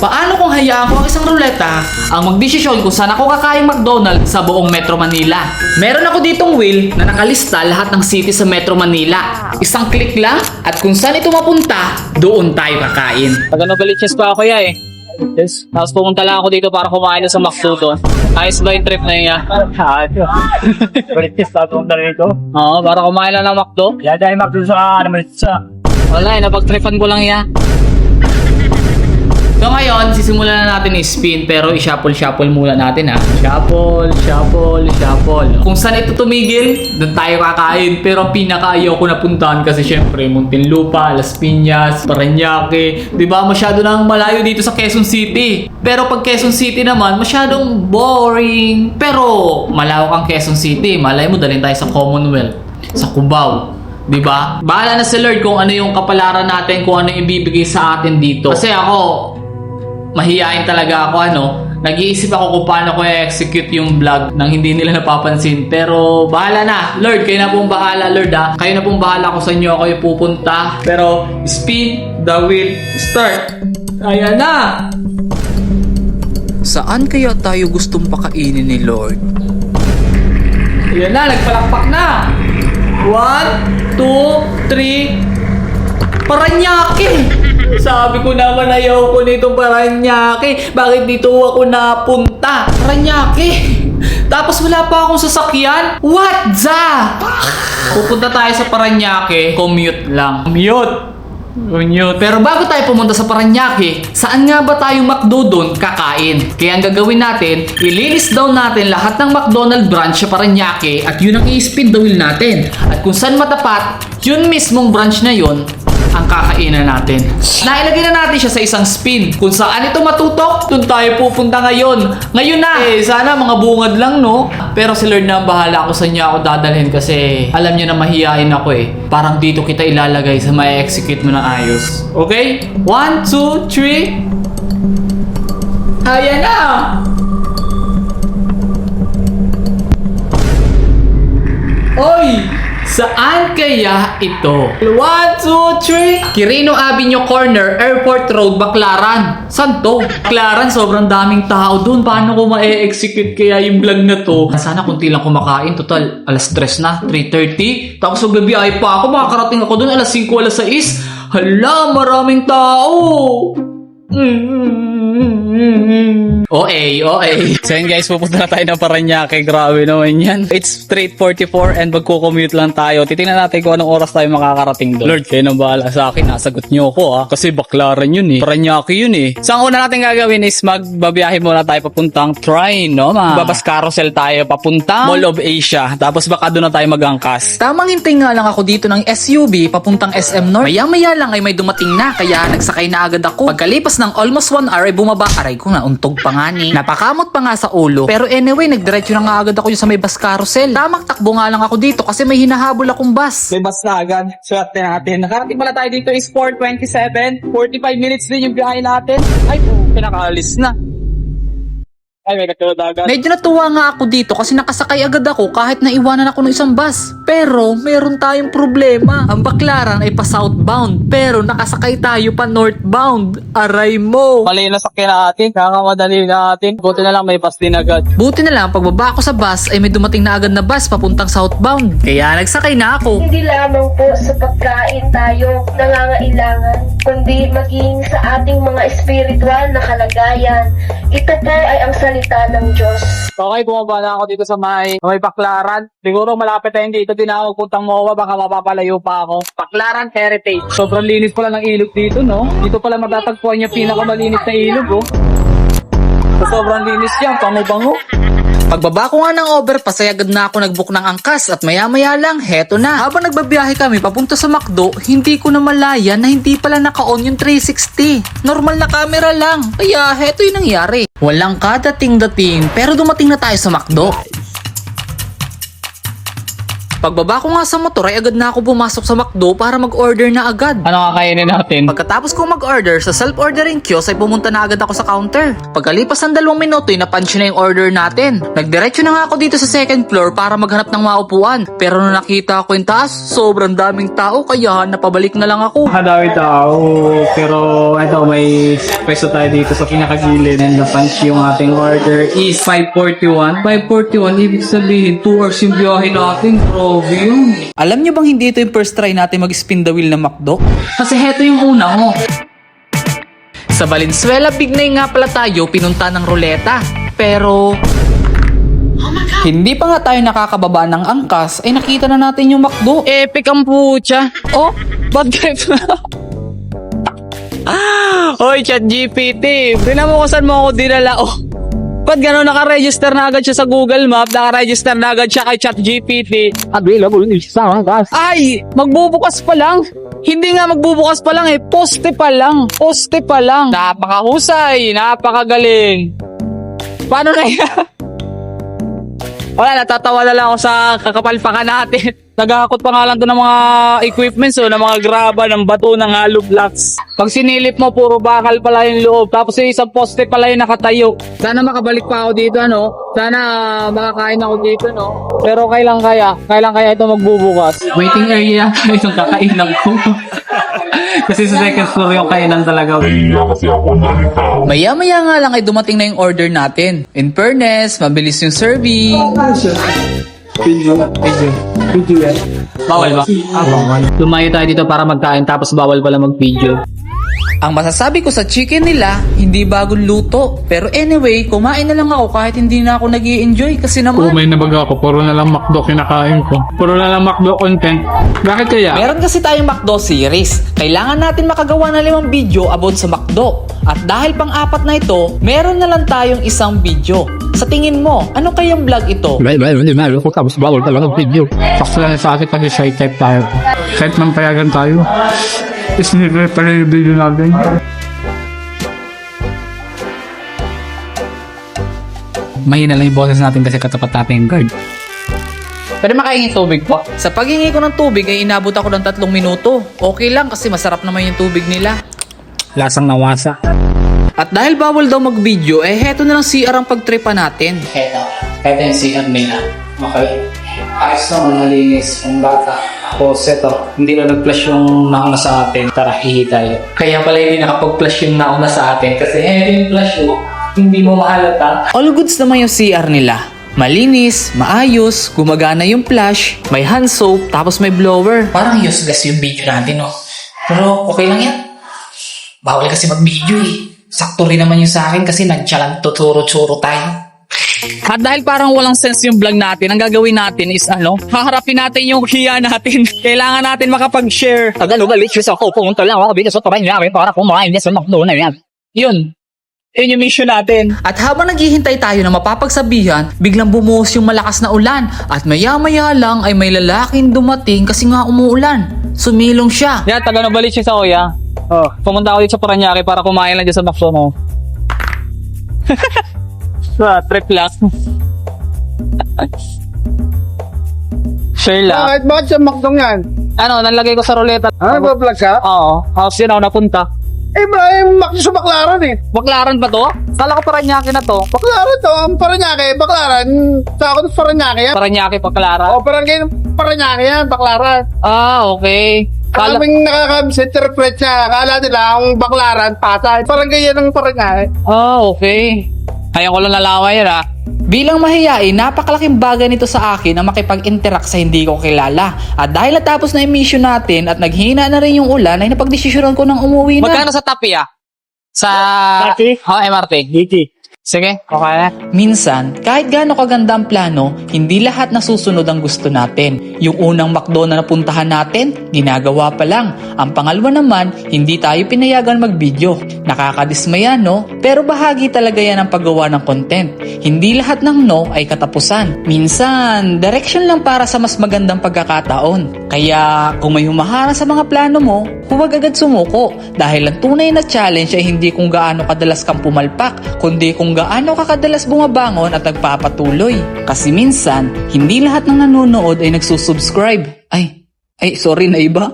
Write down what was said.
Paano kung hayaan ko ang isang ruleta ang magdesisyon kung saan ako kakain McDonald's sa buong Metro Manila? Meron ako ditong wheel na nakalista lahat ng city sa Metro Manila. Isang click lang at kung saan ito mapunta, doon tayo kakain. Taga-Novaliches pa ako ya eh. Yes. Tapos pumunta lang ako dito para kumain sa McDo doon. Ayos ba yung trip na yun ya? Balitis na itong dito. Oo, para kumain lang ng McDo. Kaya dahil magdun sa Wala eh, napag-tripan ko lang ya. So ngayon, sisimulan na natin i-spin pero i-shuffle muna natin ha. Shuffle. Kung saan ito tumigil, doon tayo kakain. Pero pinaka-ayaw ko napuntahan kasi syempre Muntinlupa, Las Piñas, Parañaque. Diba masyado nang malayo dito sa Quezon City. Pero pag Quezon City naman, masyadong boring. Pero malawak ang Quezon City. Malay mo, dalhin tayo sa Commonwealth, sa Cubao. Diba? Bahala na si Lord kung ano yung kapalaran natin, kung ano yung ibibigay sa atin dito. Kasi ako, mahihain talaga ako nag-iisip ako kung paano ko i-execute yung vlog nang hindi nila napapansin. Pero bahala na. Lord, kayo na pong bahala Lord ha. Kayo na pong bahala kung saan nyo ako ipupunta. Pero spin the wheel, start. Ayan na. Saan kaya tayo gustong pakainin ni Lord? Ayan na, nagpalakpak na. 1, 2, 3. Parañaque. Sabi ko naman ayaw ko nitong Parañaque. Bakit dito ako napunta? Parañaque. Tapos wala pa akong sasakyan. What the? Pupunta tayo sa Parañaque. Commute lang. Commute. Pero bago tayo pumunta sa Parañaque, saan nga ba tayo McDo doon kakain? Kaya ang gagawin natin, ililist down natin lahat ng McDonald's branch sa Parañaque at yun ang i-spin the wheel natin. At kung saan matapat, yun mismong branch na yun ang kakainan natin. Nailagay na natin siya sa isang spin. Kung saan ito matutok, doon tayo pupunta ngayon. Ngayon na! Sana mga bungad lang, no? Pero si Lord na ang bahala kung saan niya ako dadalhin kasi alam niya na mahihain ako eh. Parang dito kita ilalagay sa ma-execute mo ng ayos. Okay? 1, 2, 3. Ayan na! Oy! Saan kaya ito? 1, 2, 3. Quirino Avenue Corner, Airport Road, Baclaran. Saan to? Baclaran, sobrang daming tao dun. Paano ko ma-execute kaya yung vlog na to? Sana kunti lang kumakain. Total, alas 3 na, 3:30. Tapos magbabiyahe pa ako. Makakarating ako dun alas 5, alas 6. Hala, maraming tao. So yun guys, pupunta na tayo ng Parañaque. Grabe naman yan. It's 3:44 and magko-commute lang tayo. Titingnan natin kung anong oras tayo makakarating doon. Lord, kayo nang bahala sa akin. Nasagot nyo ako ha. Kasi Baclaran yun eh. Parañaque yun eh. So ang una natin gagawin is magbabiyahe muna tayo papuntang train, no? Babas carousel tayo papuntang Mall of Asia. Tapos baka doon na tayo mag-angkas. Tamang hintay nga lang ako dito ng SUV papuntang SM North. Maya-maya lang ay may dumating na kaya nagsakay na agad ako. Pagkalipas ng almost 1 hour ay bumaba. Aray ko, nauntog pa nga ni. Napakamot pa nga sa ulo. Pero anyway, nagdiretso na nga agad ako sa may bus carousel. Tamang takbo nga lang ako dito kasi may hinahabol akong bus. May bus na agad. Swerte natin. Nakarating pala tayo dito is 4:27. 45 minutes din yung biyahe natin. Ay po, pinakaalis na. Ay, may katulad agad. Medyo natuwa nga ako dito kasi nakasakay agad ako kahit naiwanan ako ng isang bus. Pero meron tayong problema. Ang Baclaran ay pa southbound pero nakasakay tayo pa northbound. Aray mo. Mali na sakyan natin. Kakamadali natin. Buti na lang may bus din agad. Buti na lang pagbaba ko sa bus ay may dumating na agad na bus papuntang southbound. Kaya nagsakay na ako. Hindi lamang po sa pagkain tayo nangangailangan, kundi maging sa ating mga spiritual na kalagayan. Ito po ay ang salita ng Diyos. Okay, bumaba na ako dito sa may Baclaran. Siguro malapit tayo dito. Di na ako puntang MOA. Baka mapapalayo pa ako. Baclaran Heritage. Sobrang linis pala ng ilog dito, no? Dito pala matatagpuan yung pinakamalinis na ilog, oh. So, sobrang linis yan. Pango-bango. Pagbaba ko nga ng overpass ay agad na ako nagbook ng angkas at maya-maya lang, heto na. Habang nagbabiyahe kami papunta sa McDo, hindi ko na malaya na hindi pala naka-on yung 360. Normal na camera lang. Kaya heto yung nangyari. Walang kadating-dating pero dumating na tayo sa McDo. Pagbaba ko nga sa motor ay agad na ako pumasok sa McDo para mag-order na agad. Ano kakainin natin? Pagkatapos ko mag-order sa self-ordering kiosk ay pumunta na agad ako sa counter. Pagkalipas ng 2 minuto ay napunch na yung order natin. Nagdiretso na nga ako dito sa second floor para maghanap ng maupuan. Pero nung nakita ko yung taas, sobrang daming tao kaya napabalik na lang ako. Nakadami tao, pero ito may pwesto tayo dito sa pinakagilid. And the punch yung ating order is 541. 541, ibig sabihin 2 hours yung biyahe natin. Grabe yun. Alam nyo bang hindi ito yung first try natin mag-spin the wheel ng McDo? Kasi heto yung una ko. Sa Valenzuela, Bignay nga pala tayo pinunta ng ruleta. Pero hindi pa nga tayo nakakababa ng angkas ay nakita na natin yung McDo. Epic ang putya. Oh, bad trip na. Hoy, ChatGPT. Tingnan mo kung saan mo ako dinala. Oh, ba't gano'n nakaregister na agad siya sa Google Map? Nakaregister na agad siya kay ChatGPT. Available in sa gas. Ay, magbubukas pa lang. Hindi nga magbubukas pa lang eh. Poste pa lang. Poste pa lang. Napakahusay. Napakagaling. Paano na yan? Wala, natatawa na lang ako sa kakapalpakan natin. Naghahakot pa nga lang doon ng mga equipments, ng mga graba, ng bato, ng hollow blocks. Pag sinilip mo, puro bakal pala yung loob. Tapos yung isang poste pala yung nakatayo. Sana makabalik pa ako dito, Sana makakain ako dito, Pero kailan kaya ito magbubukas? Waiting area itong kakainan ko. Kasi sa second floor yung kainan talaga. Maya-maya nga lang ay dumating na yung order natin. In fairness, mabilis yung serving. Bawal ba? Bawal. Lumayo tayo dito para magkain tapos bawal pala mag-video. Ang masasabi ko sa chicken nila, hindi bagong luto. Pero anyway, kumain na lang ako kahit hindi na ako nag-i-enjoy kasi naman. May nabaga ako, puro na lang McDo kinakain ko. Puro na lang McDo content. Bakit kaya? Meron kasi tayong McDo series. Kailangan natin makagawa ng 5 video about sa McDo. At dahil pang-4 na ito, meron na lang tayong isang video. Sa tingin mo, ano kayang vlog ito? Hindi na. Ako tapos bawal talaga ng video. Sakto lang sa akin kasi shy type tayo. Kahit man payagan tayo. Isnigay pala yung video natin. Mahina lang yung boses natin kasi katapat natin yung guard. Pwede makaingin tubig po? Sa paghingi ko ng tubig ay inabot ako ng 3 minuto. Okay lang kasi masarap naman yung tubig nila. Lasang nawasa. At dahil bawal daw mag-video, heto na lang CR ang pagtripa natin. Ito yung CR nila. Okay. Ayos naman, malinis. Ang bata. Tapos ito, hindi na nag-flash yung nauna sa atin. Tara, hihi tayo. Kaya pala hindi nakapag-flash yung nauna sa atin. Kasi yung flash hindi mo mahalata. All goods naman yung CR nila. Malinis, maayos, gumagana yung flash, may hand soap, tapos may blower. Parang useless yung video natin, Pero okay lang yan. Bawal kasi mag-video eh. Sakto rin naman yung sa akin kasi nagtsalang tuturo-tsuro tayo. At dahil parang walang sense yung vlog natin, ang gagawin natin is haharapin natin yung hiya natin. Kailangan natin makapag-share. Tagal umalis ako, pumunta lang ako dito sa Paranaque para kumain sa McDo na yan. Yun yung mission natin. At habang naghihintay tayo na mapapagsabihan, biglang bumuhos yung malakas na ulan. At maya-maya lang ay may lalaking dumating kasi nga umuulan. Sumilong siya. Yan, taga Novaliches siya sa Kuya. Pumunta ako dito sa Paranaque para kumain lang dyan sa McDo, trip lang. Share lang. Bakit sa McDo yan? Nalagay ko sa ruleta. Nagpa-vlog siya? Oo. House yun ako napunta. McDo sa Baclaran eh. Baclaran ba to? Kala ko Paranaque na to. Baclaran to, ang Paranaque, Baclaran. Sa ako ng Paranaque yan. Paranaque, Baclaran. Paranaque yan, Baclaran. Okay. Kaming nakaka-misinterpret siya. Akala nila ang Baclaran, Pasay. Parang ganyan ang Paranaque. Okay. Ayaw ko lang nalaman yan Bilang mahiyain, napakalaking bagay nito sa akin na makipag-interact sa hindi ko kilala. At dahil natapos na yung mission natin at naghina na rin yung ulan, ay napagdesisyonan ko ng umuwi na. Magkano sa Tapia? Sa... MRT? MRT. Diti. Sige, okay na. Minsan, kahit gaano kaganda ang plano, hindi lahat nasusunod ang gusto natin. Yung unang McDo na napuntahan natin, ginagawa pa lang. Ang pangalawa naman, hindi tayo pinayagan mag-video. Nakakadismaya, no? Pero bahagi talaga yan ang paggawa ng content. Hindi lahat ng no ay katapusan. Minsan, direction lang para sa mas magandang pagkakataon. Kaya, kung may humaharang sa mga plano mo, huwag agad sumuko dahil ang tunay na challenge ay hindi kung gaano kadalas kang pumalpak, kundi kung gaano ka kadalas bumabangon at nagpapatuloy. Kasi minsan, hindi lahat ng nanonood ay nagsusubscribe. Ay, sorry na iba.